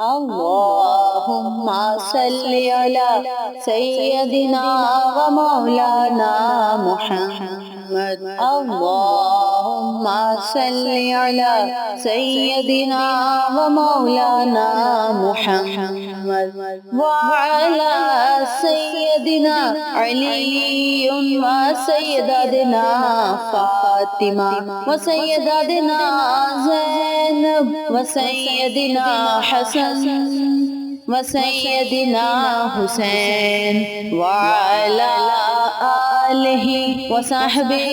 اللهم صل على سيدنا ومولانا محمد اللهم صل على سيدنا ومولانا محمد وعلى سيدنا علي وسيدنا فاطمة وسيدنا زينب وسيدنا حسن وسيدنا حسين وعلى آله وصحبه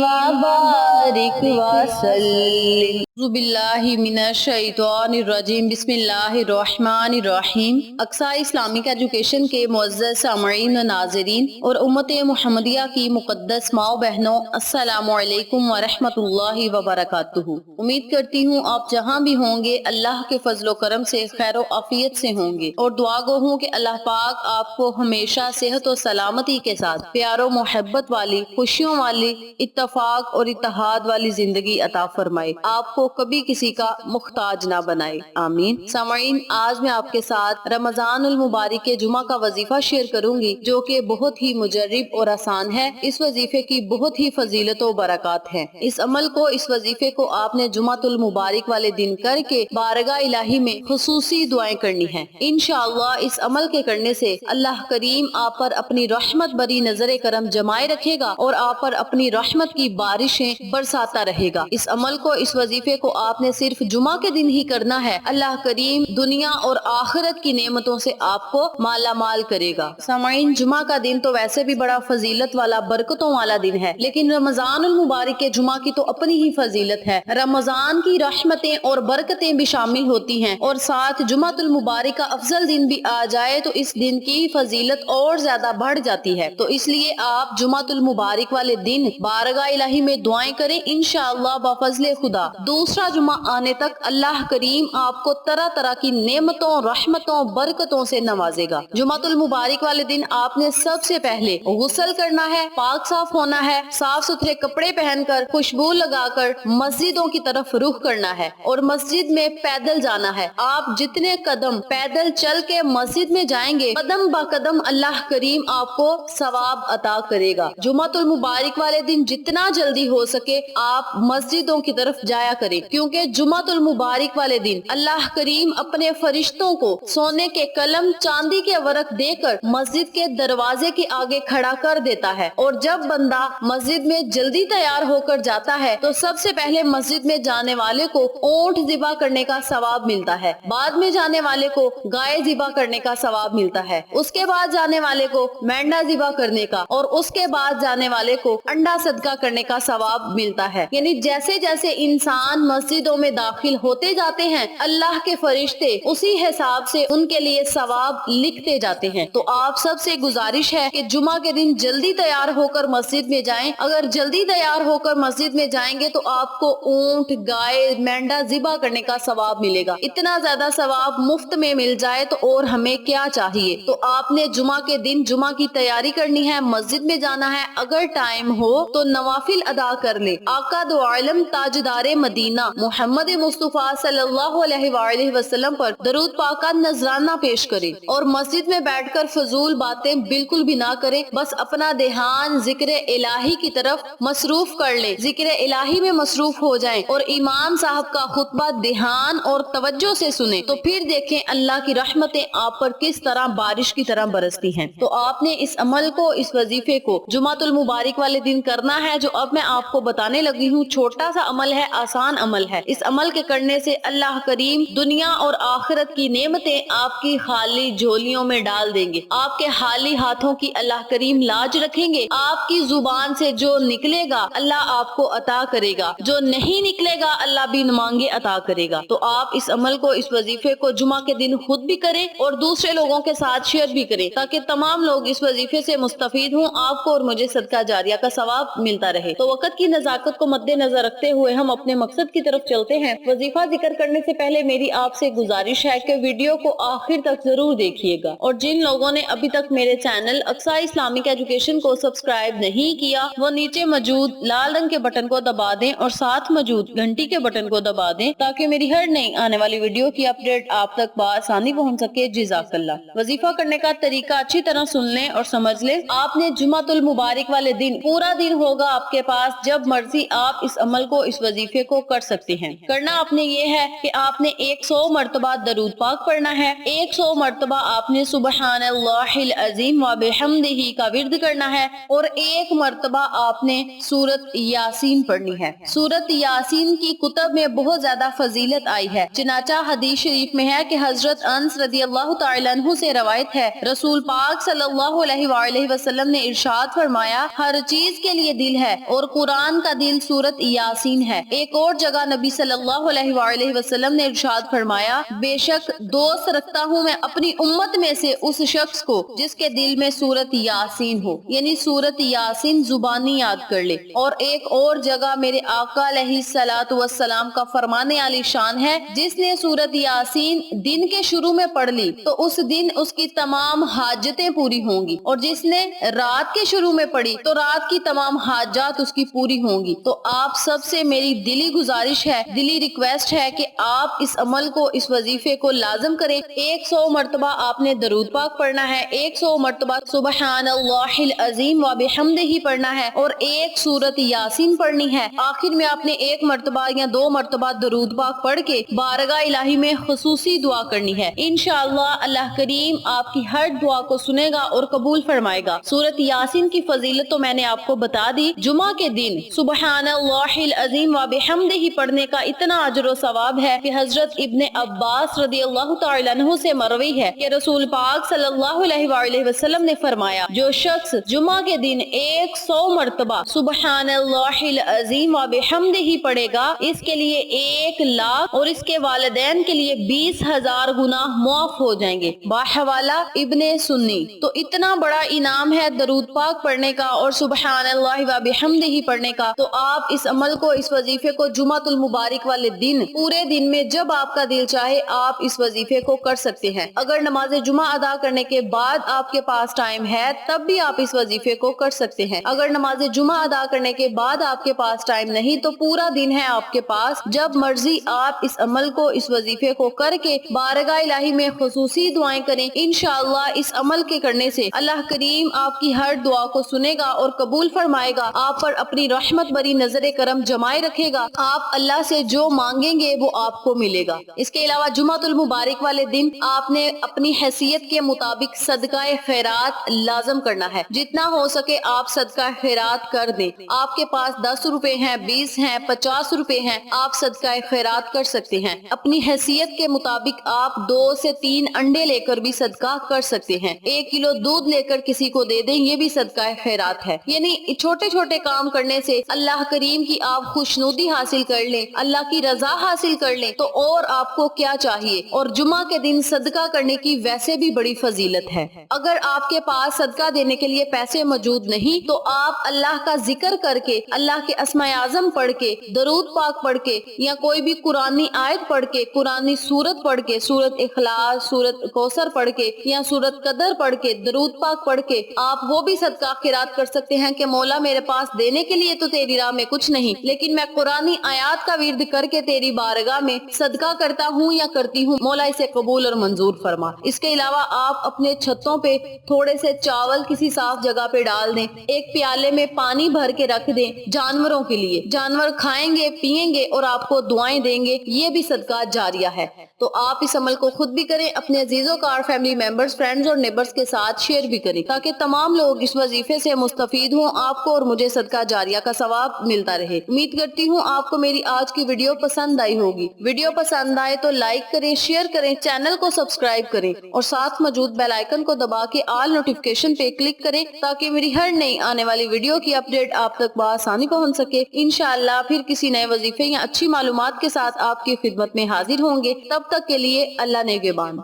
وبارك وسلم. اعوذ باللہ من الشیطان الرجیم. بسم اللہ الرحمن الرحیم. اقصی اسلامک ایجوکیشن کے معزز سامعین و ناظرین اور امت محمدیہ کی مقدس ماؤں بہنوں، السلام علیکم ورحمۃ اللہ وبرکاتہ. امید کرتی ہوں آپ جہاں بھی ہوں گے اللہ کے فضل و کرم سے خیر و عافیت سے ہوں گے، اور دعا گو ہوں کہ اللہ پاک آپ کو ہمیشہ صحت و سلامتی کے ساتھ پیار و محبت والی، خوشیوں والی، اتفاق اور اتحاد والی زندگی عطا فرمائے، آپ کو کبھی کسی کا محتاج نہ بنائے، آمین. سامعین، آج میں آپ کے ساتھ رمضان المبارک کے جمعہ کا وظیفہ شیئر کروں گی، جو کہ بہت ہی مجرب اور آسان ہے. اس وظیفے کی بہت ہی فضیلت و برکات ہے. اس عمل کو، اس وظیفے کو آپ نے جمعہ المبارک والے دن کر کے بارگاہ الہی میں خصوصی دعائیں کرنی ہیں. انشاءاللہ اس عمل کے کرنے سے اللہ کریم آپ پر اپنی رحمت بری نظر کرم جمائے رکھے گا اور آپ پر اپنی رحمت کی بارشیں برساتا رہے گا. اس عمل کو، اس وظیفے کو آپ نے صرف جمعہ کے دن ہی کرنا ہے. اللہ کریم دنیا اور آخرت کی نعمتوں سے آپ کو مالا مال کرے گا. سامعین، جمعہ کا دن تو ویسے بھی بڑا فضیلت والا، برکتوں والا دن ہے، لیکن رمضان المبارک کے جمعہ کی تو اپنی ہی فضیلت ہے. رمضان کی رحمتیں اور برکتیں بھی شامل ہوتی ہیں، اور ساتھ جمعہ المبارک کا افضل دن بھی آ جائے تو اس دن کی فضیلت اور زیادہ بڑھ جاتی ہے. تو اس لیے آپ جمعہ المبارک والے دن بارگاہ الہی میں دعائیں کریں. انشاءاللہ بفضل خدا دوسرا جمعہ آنے تک اللہ کریم آپ کو طرح طرح کی نعمتوں، رحمتوں، برکتوں سے نوازے گا. جمعہ المبارک والے دن آپ نے سب سے پہلے غسل کرنا ہے، پاک صاف ہونا ہے، صاف ستھرے کپڑے پہن کر، خوشبو لگا کر مسجدوں کی طرف رخ کرنا ہے اور مسجد میں پیدل جانا ہے. آپ جتنے قدم پیدل چل کے مسجد میں جائیں گے، قدم با قدم اللہ کریم آپ کو ثواب عطا کرے گا. جمعہ المبارک والے دن جتنا جلدی ہو سکے آپ مسجدوں کی طرف جایا کریں، کیونکہ جمعہ المبارک والے دن اللہ کریم اپنے فرشتوں کو سونے کے قلم، چاندی کے ورق دے کر مسجد کے دروازے کے آگے کھڑا کر دیتا ہے. اور جب بندہ مسجد میں جلدی تیار ہو کر جاتا ہے تو سب سے پہلے مسجد میں جانے والے کو اونٹ ذبح کرنے کا ثواب ملتا ہے، بعد میں جانے والے کو گائے ذبح کرنے کا ثواب ملتا ہے، اس کے بعد جانے والے کو مینڈا ذبح کرنے کا، اور اس کے بعد جانے والے کو انڈا صدقہ کرنے کا ثواب ملتا ہے. یعنی جیسے جیسے انسان مسجدوں میں داخل ہوتے جاتے ہیں، اللہ کے فرشتے اسی حساب سے ان کے لیے ثواب لکھتے جاتے ہیں. تو آپ سب سے گزارش ہے کہ جمعہ کے دن جلدی تیار ہو کر مسجد میں جائیں. اگر جلدی تیار ہو کر مسجد میں جائیں گے تو آپ کو اونٹ، گائے، مینڈا ذبح کرنے کا ثواب ملے گا. اتنا زیادہ ثواب مفت میں مل جائے تو اور ہمیں کیا چاہیے. تو آپ نے جمعہ کے دن جمعہ کی تیاری کرنی ہے، مسجد میں جانا ہے. اگر ٹائم ہو تو نوافل ادا کر لے. آقا دو عالم تاجدار مدینہ محمد مصطفیٰ صلی اللہ علیہ وآلہ وسلم پر درود پاک کا نذرانہ پیش کرے، اور مسجد میں بیٹھ کر فضول باتیں بالکل بھی نہ کرے. بس اپنا دھیان ذکر الہی کی طرف مصروف کر لے، ذکر الہی میں مصروف ہو جائیں اور امام صاحب کا خطبہ دھیان اور توجہ سے سنیں. تو پھر دیکھیں اللہ کی رحمتیں آپ پر کس طرح بارش کی طرح برستی ہیں. تو آپ نے اس عمل کو، اس وظیفے کو جمعہ المبارک والے دن کرنا ہے، جو اب میں آپ کو بتانے لگی ہوں. چھوٹا سا عمل ہے، آسان عمل ہے. اس عمل کے کرنے سے اللہ کریم دنیا اور آخرت کی نعمتیں آپ کی خالی جھولیوں میں ڈال دیں گے. آپ کے خالی ہاتھوں کی اللہ کریم لاج رکھیں گے. آپ کی زبان سے جو نکلے گا اللہ آپ کو عطا کرے گا، جو نہیں نکلے گا اللہ بھی مانگے عطا کرے گا. تو آپ اس عمل کو، اس وظیفے کو جمعہ کے دن خود بھی کریں اور دوسرے لوگوں کے ساتھ شیئر بھی کریں، تاکہ تمام لوگ اس وظیفے سے مستفید ہوں، آپ کو اور مجھے صدقہ جاریہ کا ثواب ملتا رہے. تو وقت کی نزاکت کو مد نظر رکھتے ہوئے ہم اپنے مقصد مقصد کی طرف چلتے ہیں، وظیفہ ذکر کرنے سے پہلے میری آپ سے گزارش ہے کہ ویڈیو کو آخر تک ضرور دیکھیے گا، اور جن لوگوں نے ابھی تک میرے چینل اقصیٰ اسلامک ایجوکیشن کو سبسکرائب نہیں کیا وہ نیچے موجود لال رنگ کے بٹن کو دبا دیں اور ساتھ موجود گھنٹی کے بٹن کو دبا دیں تاکہ میری ہر نئی آنے والی ویڈیو کی اپڈیٹ آپ تک بآسانی پہنچ سکے۔ جزاک اللہ۔ وظیفہ کرنے کا طریقہ اچھی طرح سن لیں اور سمجھ لیں۔ آپ نے جمعۃ المبارک والے دن پورا دن ہوگا آپ کے پاس، جب مرضی آپ اس عمل کو، اس وظیفے کو کر سکتے ہیں۔ کرنا آپ نے یہ ہے کہ آپ نے 100 مرتبہ درود پاک پڑھنا ہے، 100 مرتبہ آپ نے سبحان اللہ العظیم و بحمدہ کا ورد کرنا ہے، اور 1 مرتبہ آپ نے سورۃ یاسین پڑھنی ہے۔ سورۃ یاسین کی کتب میں بہت زیادہ فضیلت آئی ہے، چنانچہ حدیث شریف میں ہے کہ حضرت انس رضی اللہ تعالی عنہ سے روایت ہے، رسول پاک صلی اللہ علیہ وآلہ وسلم نے ارشاد فرمایا، ہر چیز کے لیے دل ہے اور قرآن کا دل سورۃ یاسین ہے۔ ایک اور جگہ نبی صلی اللہ علیہ وآلہ وسلم نے ارشاد فرمایا، بے شک دوست رکھتا ہوں میں اپنی امت میں سے اس شخص کو جس کے دل میں سورۃ یاسین ہو، یعنی سورۃ یاسین زبانی یاد کر لے۔ اور ایک اور جگہ میرے آقا علیہ الصلوۃ والسلام کا فرمان عالی شان ہے، جس نے سورۃ یاسین دن کے شروع میں پڑھ لی تو اس دن اس کی تمام حاجتیں پوری ہوں گی، اور جس نے رات کے شروع میں پڑھی تو رات کی تمام حاجات اس کی پوری ہوں گی۔ تو آپ سب سے میری دلی گزارش ہے، دلی ریکویسٹ ہے کہ آپ اس عمل کو، اس وظیفے کو لازم کریں۔ 100 مرتبہ آپ نے درود پاک پڑھنا ہے، 100 مرتبہ سبحان اللہ العظیم و بحمدہ پڑھنا ہے، اور 1 سورۃ یاسین پڑھنی ہے۔ آخر میں آپ نے 1 مرتبہ یا 2 مرتبہ درود پاک پڑھ کے بارگاہ الہی میں خصوصی دعا کرنی ہے۔ انشاءاللہ اللہ کریم آپ کی ہر دعا کو سنے گا اور قبول فرمائے گا۔ سورۃ یاسین کی فضیلت تو میں نے آپ کو بتا دی۔ جمعہ کے دن سبحان اللہ العظیم و بحمدہ پڑھنے کا اتنا اجر و ثواب ہے کہ حضرت ابن عباس رضی اللہ تعالی عنہ سے مروی ہے کہ رسول پاک صلی اللہ علیہ وآلہ وسلم نے فرمایا، جو شخص جمعہ کے دن 100 مرتبہ سبحان اللہ العظیم و بحمدہ پڑھے گا، اس کے لیے 1 لاکھ اور اس کے والدین کے لیے 20,000 گناہ معاف ہو جائیں گے۔ باحوالہ ابن سنی۔ تو اتنا بڑا انعام ہے درود پاک پڑھنے کا اور سبحان اللہ و بحمدہ پڑھنے کا، تو آپ اس عمل کو، اس وظیفے کو جمعۃ المبارک والے دن پورے دن میں جب آپ کا دل چاہے آپ اس وظیفے کو کر سکتے ہیں۔ اگر نماز جمعہ ادا کرنے کے بعد آپ کے پاس ٹائم ہے تب بھی آپ اس وظیفے کو کر سکتے ہیں۔ اگر نماز جمعہ ادا کرنے کے بعد آپ کے پاس ٹائم نہیں تو پورا دن ہے آپ کے پاس، جب مرضی آپ اس عمل کو، اس وظیفے کو کر کے بارگاہ الہی میں خصوصی دعائیں کریں۔ انشاءاللہ اس عمل کے کرنے سے اللہ کریم آپ کی ہر دعا کو سنے گا اور قبول فرمائے گا، آپ پر اپنی رحمت بری نظر کرم جمائے رکھے گا، آپ اللہ سے جو مانگیں گے وہ آپ کو ملے گا۔ اس کے علاوہ جمعۃ المبارک والے دن آپ نے اپنی حیثیت کے مطابق صدقہ خیرات لازم کرنا ہے، جتنا ہو سکے آپ صدقہ خیرات کر دیں۔ آپ کے پاس 10 روپے ہیں، 20 ہیں، 50 روپے ہیں، آپ صدقہ خیرات کر سکتے ہیں۔ اپنی حیثیت کے مطابق آپ 2 سے 3 انڈے لے کر بھی صدقہ کر سکتے ہیں، 1 کلو دودھ لے کر کسی کو دے دیں، یہ بھی صدقہ خیرات ہے۔ یعنی چھوٹے چھوٹے کام کرنے سے اللہ کریم کی آپ خوشنودی حاصل کر لیں، اللہ کی رضا حاصل کر لیں تو اور آپ کو کیا چاہیے۔ اور جمعہ کے دن صدقہ کرنے کی ویسے بھی بڑی فضیلت ہے۔ اگر آپ کے پاس صدقہ دینے کے لیے پیسے موجود نہیں تو آپ اللہ کا ذکر کر کے، اللہ کے اسماء اعظم پڑھ کے، درود پاک پڑھ کے، یا کوئی بھی قرآنی آیت پڑھ کے، قرآنی سورت پڑھ کے، سورت اخلاص، سورت کوثر پڑھ کے، یا سورت قدر پڑھ کے، درود پاک پڑھ کے آپ وہ بھی صدقہ خیرات کر سکتے ہیں کہ مولا میرے پاس دینے کے لیے تو تیری راہ میں کچھ نہیں، لیکن میں قرآنی آیات کا ورد کر کے تیری بارگاہ میں صدقہ کرتا ہوں یا کرتی ہوں، مولا اسے قبول اور منظور فرما۔ اس کے علاوہ آپ اپنے چھتوں پہ تھوڑے سے چاول کسی صاف جگہ پہ ڈال دیں، ایک پیالے میں پانی بھر کے رکھ دیں جانوروں کے لیے، جانور کھائیں گے، پیئیں گے اور آپ کو دعائیں دیں گے، یہ بھی صدقہ جاریہ ہے۔ تو آپ اس عمل کو خود بھی کریں، اپنے عزیزوں کار فیملی ممبرز، فرینڈز اور نیبرز کے ساتھ شیئر بھی کریں تاکہ تمام لوگ اس وظیفے سے مستفید ہوں، آپ کو اور مجھے صدقہ جاریہ کا ثواب ملتا رہے۔ امید کرتی ہوں آپ کو میری آج کی ویڈیو پسند آئی ہوگی۔ ویڈیو پسند آئے تو لائک کریں، شیئر کریں، چینل کو سبسکرائب کریں اور ساتھ موجود بیل آئیکن کو دبا کے آل نوٹیفیکیشن پہ کلک کریں تاکہ میری ہر نئی آنے والی ویڈیو کی اپڈیٹ آپ تک بآسانی پہنچ سکے۔ انشاءاللہ پھر کسی نئے وظیفے یا اچھی معلومات کے ساتھ آپ کی خدمت میں حاضر ہوں گے۔ تب تک کے لیے اللہ نگہبان۔